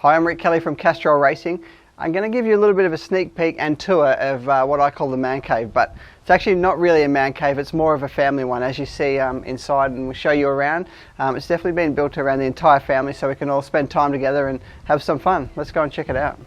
Hi, I'm Rick Kelly from Castrol Racing. I'm going to give you a little bit of a sneak peek and tour of what I call the man cave, but it's actually not really a man cave, it's more of a family one. As you see inside, and we'll show you around, it's definitely been built around the entire family so we can all spend time together and have some fun. Let's go and check it out.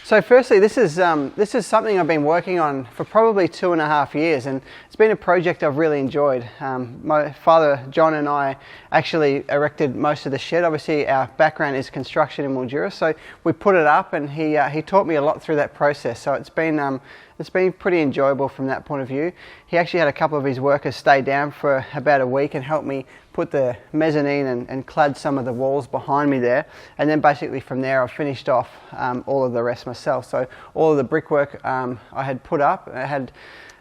So firstly, this is something I've been working on for probably 2.5 years, and it's been a project I've really enjoyed. My father John and I actually erected most of the shed. Obviously our background is construction in Mildura, so we put it up, and he taught me a lot through that process. So it's been pretty enjoyable from that point of view. He actually had a couple of his workers stay down for about a week and help me put the mezzanine and clad some of the walls behind me there, and then basically from there I finished off all of the rest myself. So all of the brickwork I had put up. I had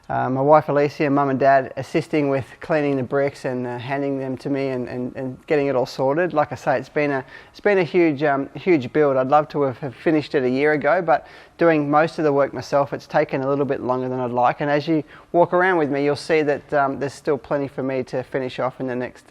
my wife Alicia and mum and dad assisting with cleaning the bricks and handing them to me and getting it all sorted. Like I say, it's been a huge build. I'd love to have finished it a year ago, but doing most of the work myself, it's taken a little bit longer than I'd like. And as you walk around with me, you'll see that there's still plenty for me to finish off in the next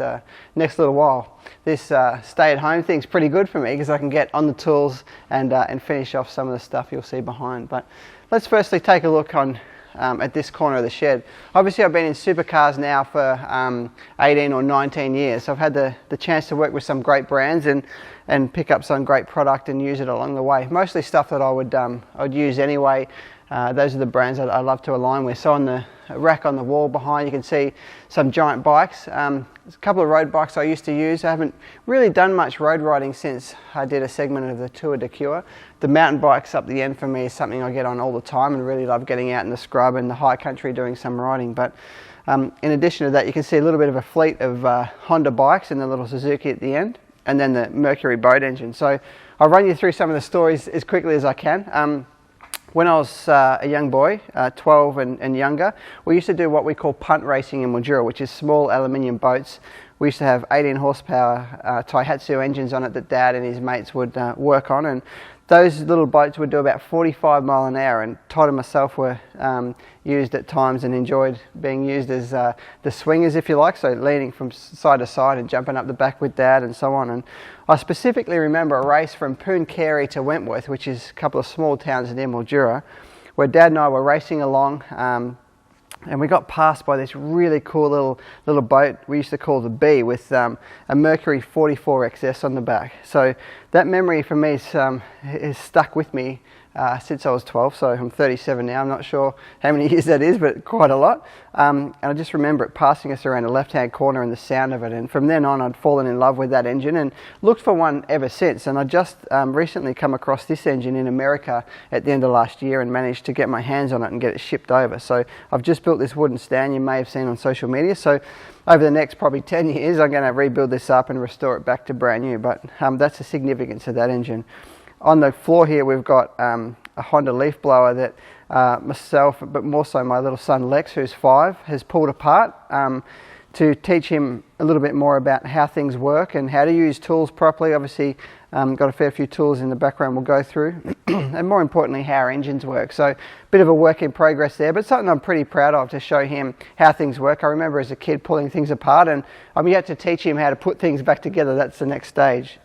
little while. This stay-at-home thing's pretty good for me because I can get on the tools and finish off some of the stuff you'll see behind. But let's firstly take a look on at this corner of the shed. Obviously I've been in supercars now for 18 or 19 years, so I've had the chance to work with some great brands and pick up some great product and use it along the way. Mostly stuff that I would use anyway. Those are the brands that I love to align with. So on the rack on the wall behind, you can see some giant bikes. There's a couple of road bikes I used to use. I haven't really done much road riding since I did a segment of the Tour de Cure. The mountain bikes up the end for me is something I get on all the time and really love getting out in the scrub and the high country doing some riding. But in addition to that, you can see a little bit of a fleet of Honda bikes and the little Suzuki at the end, and then the Mercury boat engine. So I'll run you through some of the stories as quickly as I can. When I was a young boy, 12 and younger, we used to do what we call punt racing in Mildura, which is small aluminium boats. We used to have 18 horsepower Taihatsu engines on it that Dad and his mates would work on, and those little boats would do about 45 mile an hour, and Todd and myself were used at times and enjoyed being used as the swingers, if you like, so leaning from side to side and jumping up the back with Dad and so on. And I specifically remember a race from Pooncarie to Wentworth, which is a couple of small towns near Mildura, where Dad and I were racing along, and we got passed by this really cool little boat we used to call the Bee, with a Mercury 44 XS on the back. So that memory for me is stuck with me since I was 12, so I'm 37 now. I'm not sure how many years that is, but quite a lot. And I just remember it passing us around the left-hand corner and the sound of it. And from then on, I'd fallen in love with that engine and looked for one ever since. And I just recently come across this engine in America at the end of last year and managed to get my hands on it and get it shipped over. So I've just built this wooden stand you may have seen on social media. So over the next probably 10 years, I'm going to rebuild this up and restore it back to brand new. But that's the significance of that engine. On the floor here, we've got a Honda leaf blower that myself, but more so my little son Lex, who's 5, has pulled apart to teach him a little bit more about how things work and how to use tools properly. Obviously, got a fair few tools in the background we'll go through, and more importantly, how our engines work. So, a bit of a work in progress there, but something I'm pretty proud of to show him how things work. I remember as a kid pulling things apart, and I'm yet to teach him how to put things back together. That's the next stage.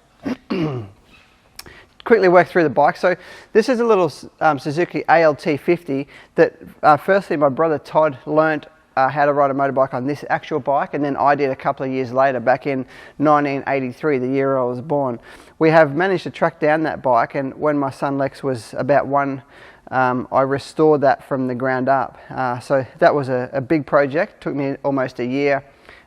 Quickly work through the bike. So this is a little Suzuki ALT50 that firstly my brother Todd learnt how to ride a motorbike on this actual bike, and then I did a couple of years later, back in 1983, the year I was born. We have managed to track down that bike, and when my son Lex was about 1, I restored that from the ground up. So that was a big project. Took me almost a year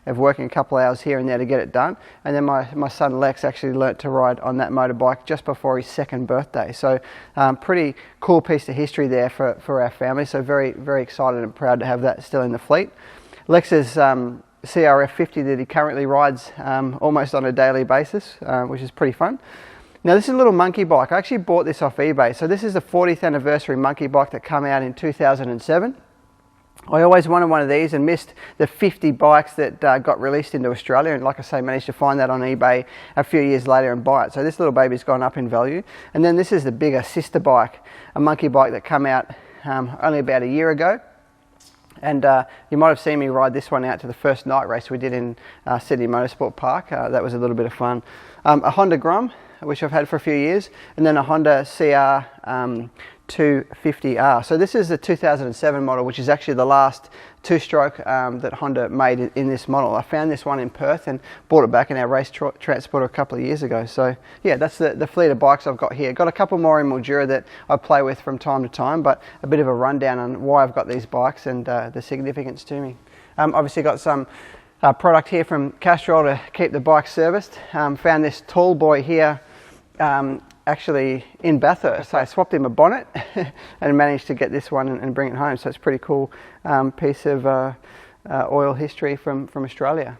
of working a couple of hours here and there to get it done. And then my son Lex actually learnt to ride on that motorbike just before his 2nd birthday. So pretty cool piece of history there for our family. So very, very excited and proud to have that still in the fleet. Lex's CRF 50 that he currently rides almost on a daily basis, which is pretty fun. Now this is a little monkey bike. I actually bought this off eBay. So this is the 40th anniversary monkey bike that came out in 2007. I always wanted one of these and missed the 50 bikes that got released into Australia, and like I say, managed to find that on eBay a few years later and buy it. So this little baby's gone up in value. And then this is the bigger sister bike, a monkey bike that came out only about a year ago. And you might have seen me ride this one out to the first night race we did in Sydney Motorsport Park. That was a little bit of fun. A Honda Grom, which I've had for a few years, and then a Honda CR 250R. So this is the 2007 model, which is actually the last two-stroke that Honda made in this model. I found this one in Perth and bought it back in our race transporter a couple of years ago. So yeah, that's the fleet of bikes I've got here. Got a couple more in Mildura that I play with from time to time, but a bit of a rundown on why I've got these bikes and the significance to me. Obviously got some product here from Castrol to keep the bike serviced. Found this tall boy here actually in Bathurst. So I swapped him a bonnet and managed to get this one and bring it home. So it's a pretty cool piece of oil history from Australia.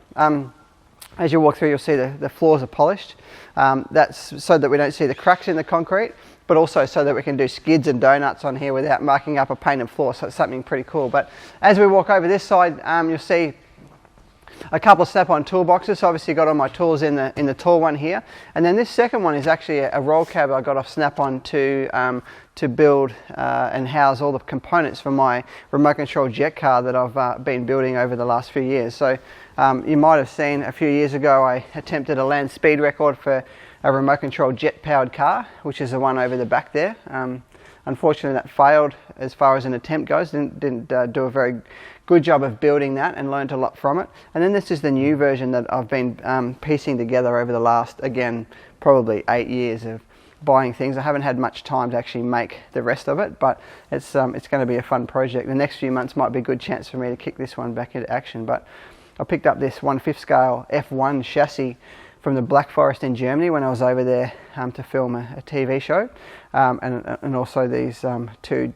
As you walk through, you'll see the floors are polished. That's so that we don't see the cracks in the concrete, but also so that we can do skids and donuts on here without marking up a painted floor. So it's something pretty cool. But as we walk over this side, you'll see a couple of snap-on toolboxes. So obviously got all my tools in the tall one here, and then this second one is actually a roll cab I got off Snap-on to build and house all the components for my remote control jet car that I've been building over the last few years. So you might have seen a few years ago I attempted a land speed record for a remote control jet powered car, which is the one over the back there. Unfortunately that failed as far as an attempt goes. Didn't do a very good job of building that and learned a lot from it. And then this is the new version that I've been piecing together over the last, again, probably 8 years of buying things. I haven't had much time to actually make the rest of it, but it's going to be a fun project. The next few months might be a good chance for me to kick this one back into action. But I picked up this 1/5 scale F1 chassis from the Black Forest in Germany when I was over there to film a TV show, and also these two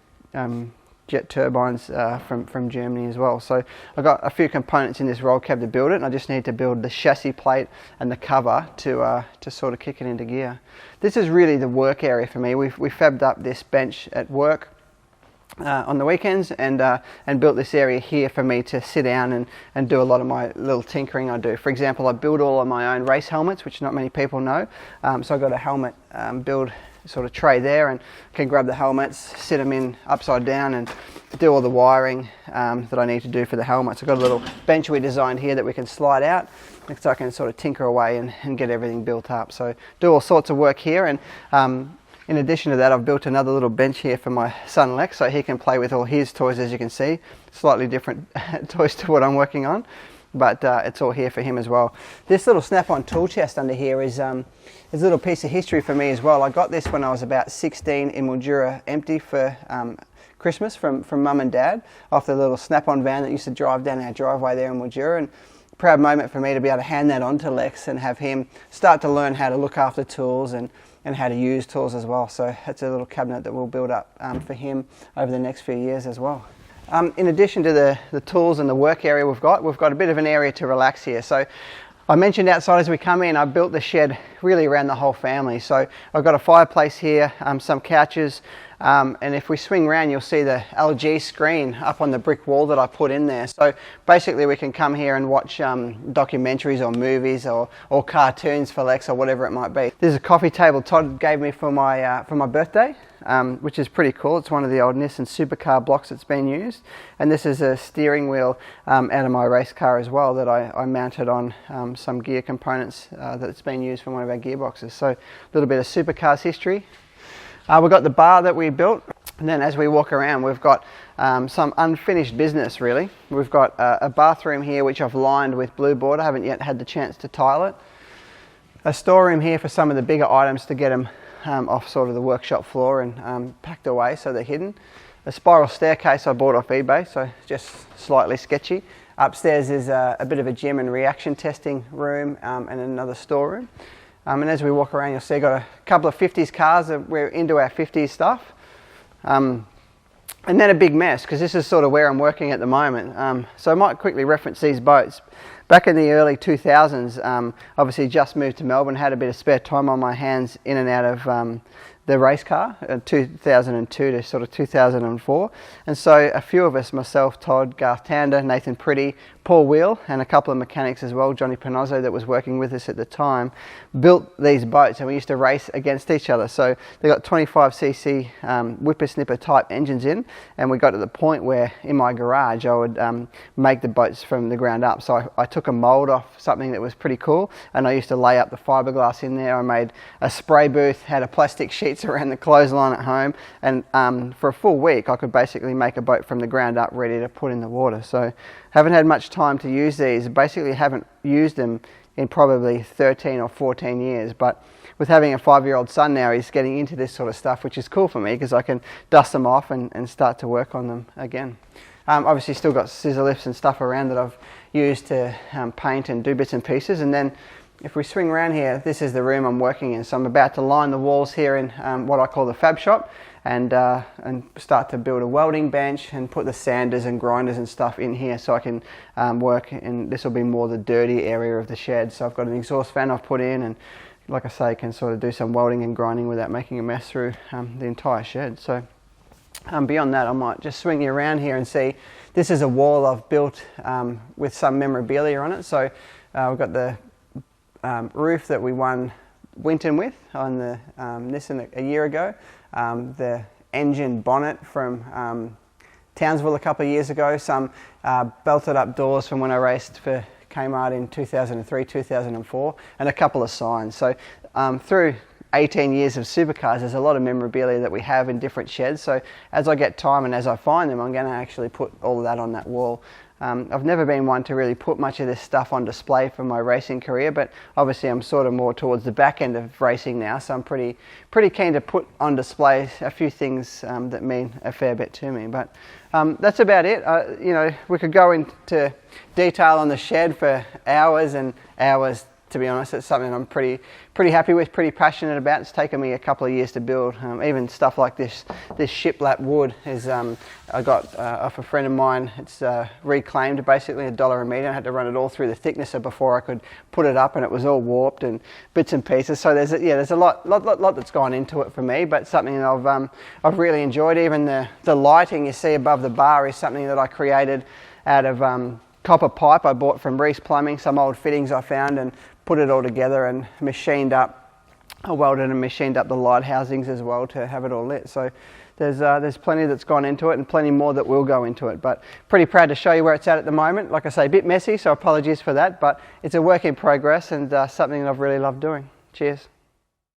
jet turbines from Germany as well. So I've got a few components in this roll cab to build it, and I just need to build the chassis plate and the cover to sort of kick it into gear. This is really the work area for me. We fabbed up this bench at work on the weekends and built this area here for me to sit down and do a lot of my little tinkering I do. For example, I build all of my own race helmets, which not many people know. So I've got a helmet build sort of tray there, and can grab the helmets, sit them in upside down and do all the wiring that I need to do for the helmets. I've got a little bench we designed here that we can slide out, so I can sort of tinker away and get everything built up. So do all sorts of work here, and in addition to that, I've built another little bench here for my son Lex, so he can play with all his toys. As you can see, slightly different toys to what I'm working on, but it's all here for him as well. This little snap-on tool chest under here is a little piece of history for me as well. I got this when I was about 16 in Mildura empty for Christmas from Mum and Dad, off the little snap-on van that used to drive down our driveway there in Mildura. And proud moment for me to be able to hand that on to Lex and have him start to learn how to look after tools and how to use tools as well. So it's a little cabinet that we'll build up for him over the next few years as well. In addition to the tools and the work area we've got a bit of an area to relax here. So I mentioned outside as we come in, I built the shed really around the whole family. So I've got a fireplace here, some couches, and if we swing around you'll see the LG screen up on the brick wall that I put in there. So basically we can come here and watch documentaries or movies or cartoons for Lex or whatever it might be. There's a coffee table Todd gave me for my birthday, which is pretty cool. It's one of the old Nissan supercar blocks that's been used, and this is a steering wheel out of my race car as well that I mounted on some gear components that's been used for one of our gearboxes. So a little bit of supercars history. We've got the bar that we built, and then as we walk around we've got some unfinished business really. We've got a bathroom here which I've lined with blue board. I haven't yet had the chance to tile it. A storeroom here for some of the bigger items to get them off sort of the workshop floor and packed away so they're hidden. A spiral staircase I bought off eBay, so just slightly sketchy. Upstairs is a bit of a gym and reaction testing room and another storeroom. And as we walk around you'll see I've got a couple of 50s cars that we're into our 50s stuff. And then a big mess, because this is sort of where I'm working at the moment. So I might quickly reference these boats. Back in the early 2000s, obviously just moved to Melbourne, had a bit of spare time on my hands in and out of the race car, 2002 to sort of 2004. And so a few of us, myself, Todd, Garth Tander, Nathan Pretty, Paul Wheel and a couple of mechanics as well, Johnny Panozzo, that was working with us at the time, built these boats, and we used to race against each other. So they got 25cc whippersnipper type engines in, and we got to the point where in my garage I would make the boats from the ground up. So I took a mould off something that was pretty cool, and I used to lay up the fiberglass in there. I made a spray booth, had a plastic sheets around the clothesline at home, and for a full week I could basically make a boat from the ground up ready to put in the water. So haven't had much time to use these. Basically haven't used them in probably 13 or 14 years, but with having a 5-year-old son now, he's getting into this sort of stuff, which is cool for me because I can dust them off and start to work on them again. Obviously still got scissor lifts and stuff around that I've used to paint and do bits and pieces. And then if we swing around here, this is the room I'm working in. So I'm about to line the walls here in what I call the fab shop, and start to build a welding bench and put the sanders and grinders and stuff in here so I can work, and this will be more the dirty area of the shed. So I've got an exhaust fan I've put in, and like I say, can sort of do some welding and grinding without making a mess through the entire shed. So beyond that, I might just swing you around here and see, this is a wall I've built with some memorabilia on it. So we've got the roof that we won Winton with on the Nissan a year ago. The engine bonnet from Townsville a couple of years ago, some belted up doors from when I raced for Kmart in 2003, 2004, and a couple of signs. So through 18 years of supercars, there's a lot of memorabilia that we have in different sheds. So as I get time and as I find them, I'm going to actually put all of that on that wall. I've never been one to really put much of this stuff on display from my racing career, but obviously I'm sort of more towards the back end of racing now, so I'm pretty keen to put on display a few things that mean a fair bit to me. But that's about it. You know, we could go into detail on the shed for hours and hours. To be honest, it's something I'm pretty happy with, pretty passionate about. It's taken me a couple of years to build. Even stuff like this shiplap wood is I got off a friend of mine. It's reclaimed, basically $1 a metre. I had to run it all through the thicknesser before I could put it up, and it was all warped and bits and pieces. So there's a lot that's gone into it for me, but something that I've really enjoyed. Even the lighting you see above the bar is something that I created out of copper pipe I bought from Reese Plumbing, some old fittings I found, and put it all together and machined up. I welded and machined up the light housings as well to have it all lit. So there's plenty that's gone into it, and plenty more that will go into it. But pretty proud to show you where it's at the moment. Like I say, a bit messy, so apologies for that, but it's a work in progress, and something that I've really loved doing. Cheers.